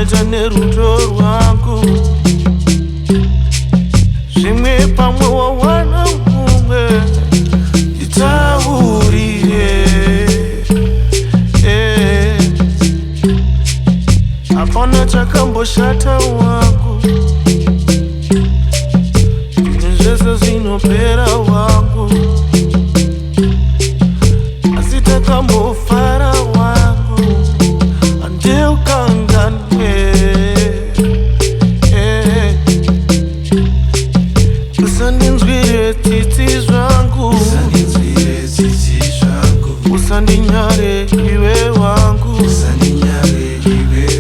Waneta nerudo rwangu Zvimwe pamwe wawana mumwe Itaurire Hapana chakamboshata wangu Zvese zvinopera wangu Asi takambofara wangu Andeukangane Usandinzwire tsitsi zvangu Usandinyare iwe wangu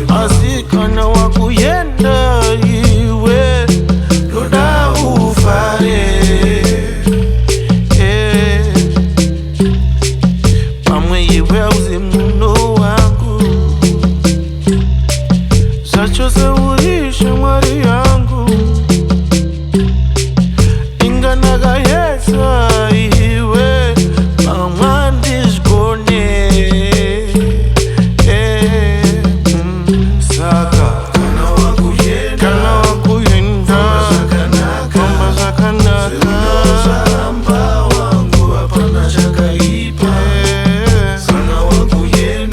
Asi kana wakuyenda iwe Loda ufare Pamwe iwe uzimuno wangu Zachose urisha mwari yangu Inganaga yesa iwe Pamwandishgone Saka Kana wakuyenda Kamba zakanaka Zaramba wangu hapana chakaipa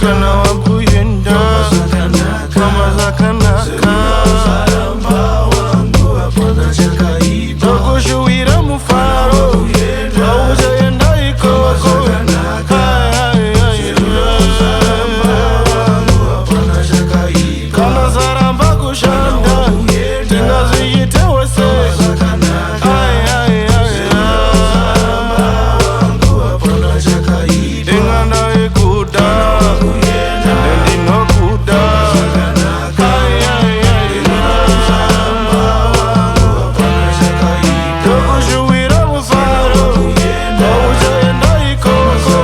Kana wakuyenda Kamba zakanaka Zaramba wangu hapana chakaipa Tokushuwira mufaro Waujayenda ikoko Kana zaramba kushanda Tinaziyite wese Dingana ikuda Dendino kuda Tokushuwira mufaro Waujayenda ikoko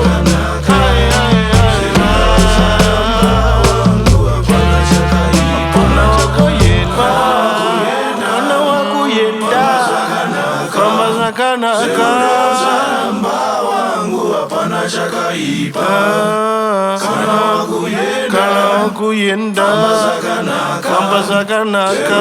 Kana wakuyenda Kamba zakanaka Kana wakuyenda Kamba zakanaka